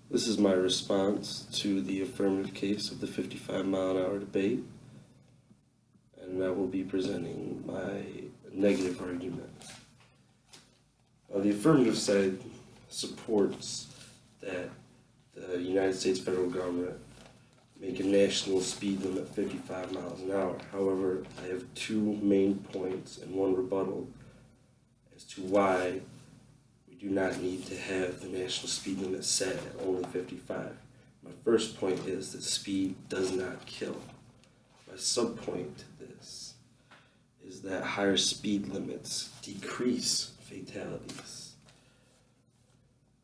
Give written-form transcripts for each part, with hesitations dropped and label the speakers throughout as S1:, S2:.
S1: This is my response to the affirmative case of the 55-mile-an-hour debate, and I will be presenting my negative argument. The affirmative side supports that the United States federal government make a national speed limit of 55 miles an hour. However, I have two main points and one rebuttal as to why we do not need to have the national speed limit set at only 55. My first point is that speed does not kill. My subpoint to this is that higher speed limits decrease fatalities.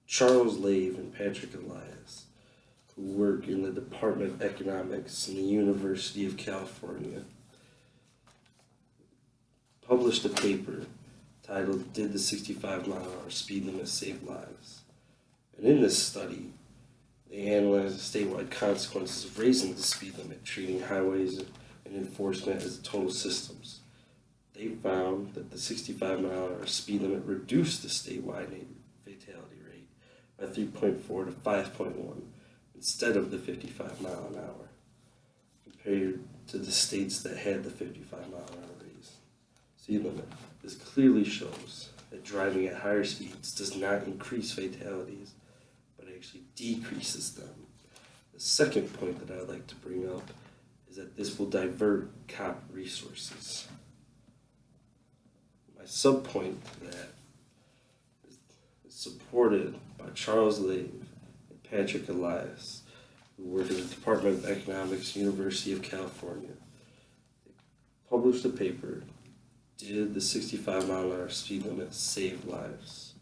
S1: Charles Lave and Patrick Elias, who work in the Department of Economics in the University of California, published a paper titled "Did the 65-mile-an-hour speed limit save lives?" And in this study, they analyzed the statewide consequences of raising the speed limit, treating highways and enforcement as total systems. They found that the 65-mile-an-hour speed limit reduced the statewide fatality rate by 3.4 to 5.1 instead of the 55 mile an hour, compared to the states that had the 55 mile an hour speed limit. This clearly shows that driving at higher speeds does not increase fatalities, but actually decreases them. The second point that I'd like to bring up is that this will divert cop resources. My subpoint to that is supported by Charles Lave and Patrick Elias, who work at the Department of Economics, University of California. They published a paper, "Did the 65-mile-an-hour speed limit save lives?"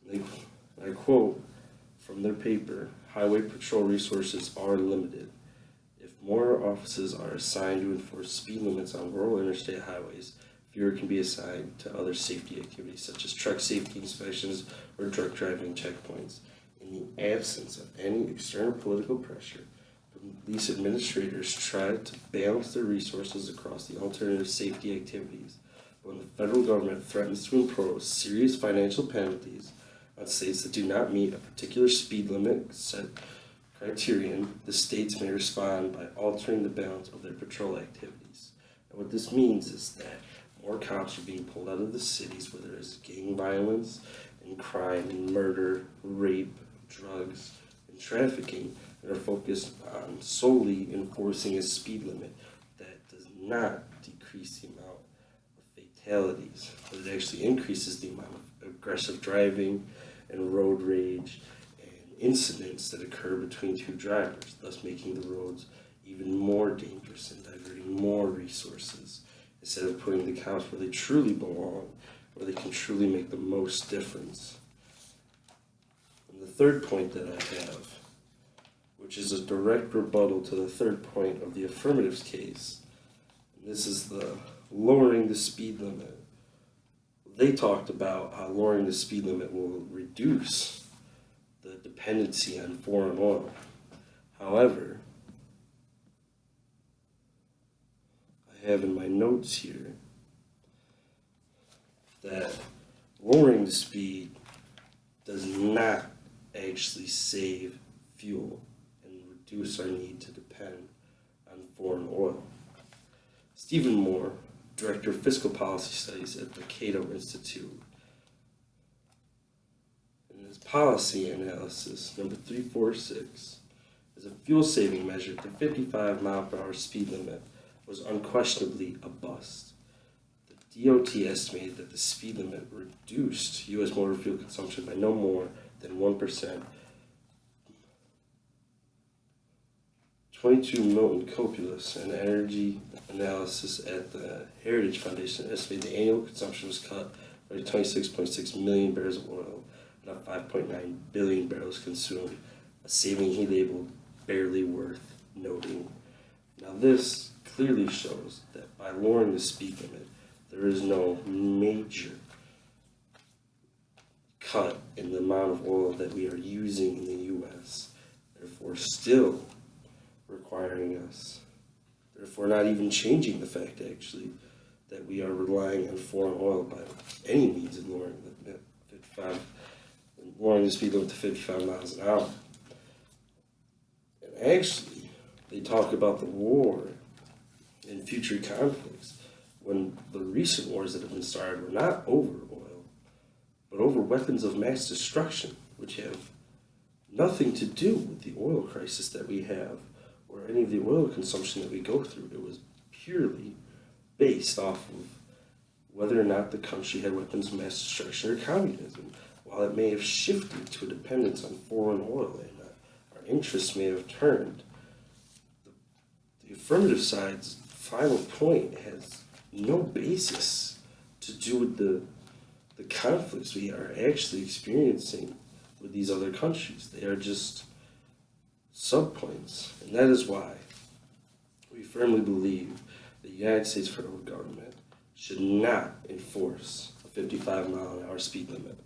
S1: I quote from their paper, "Highway patrol resources are limited. If more officers are assigned to enforce speed limits on rural interstate highways, fewer can be assigned to other safety activities such as truck safety inspections or drug driving checkpoints. In the absence of any external political pressure, police administrators try to balance their resources across the alternative safety activities. When the federal government threatens to impose serious financial penalties on states that do not meet a particular speed limit set criterion, the states may respond by altering the balance of their patrol activities." And what this means is that more cops are being pulled out of the cities where there is gang violence and crime and murder, rape, drugs, and trafficking, and are focused on solely enforcing a speed limit that does not decrease the amount of fatalities, but it actually increases the amount of aggressive driving and road rage and incidents that occur between two drivers, thus making the roads even more dangerous and diverting more resources instead of putting the cops where they truly belong, where they can truly make the most difference. And the third point that I have, which is a direct rebuttal to the third point of the affirmatives case, and this is the lowering the speed limit. They talked about how lowering the speed limit will reduce the dependency on foreign oil. However, I have in my notes here that lowering the speed does not actually save fuel and reduce our need to depend on foreign oil. Stephen Moore, Director of Fiscal Policy Studies at the Cato Institute, in his policy analysis, number 346, as a fuel-saving measure, the 55-mile-per-hour speed limit was unquestionably a bust. The DOT estimated that the speed limit reduced U.S. motor fuel consumption by no more than 1%. 22 Milton Copulis, an energy analysis at the Heritage Foundation, estimated the annual consumption was cut by 26.6 million barrels of oil, not 5.9 billion barrels consumed, a saving he labeled barely worth noting. Now this clearly shows that by lowering the speed limit, there is no major cut in the amount of oil that we are using in the U.S., therefore still requiring us, therefore not even changing the fact actually that we are relying on foreign oil by any means in lowering the 55 lowering the speed limit to 55 miles an hour. And actually, they talk about the war and future conflicts when the recent wars that have been started were not over oil, but over weapons of mass destruction, which have nothing to do with the oil crisis that we have or any of the oil consumption that we go through. It was purely based off of whether or not the country had weapons of mass destruction or communism. While it may have shifted to a dependence on foreign oil and our interests may have turned, the affirmative side's final point has no basis to do with the conflicts we are actually experiencing with these other countries. They are just subpoints, and that is why we firmly believe the United States federal government should not enforce a 55-mile-an-hour speed limit.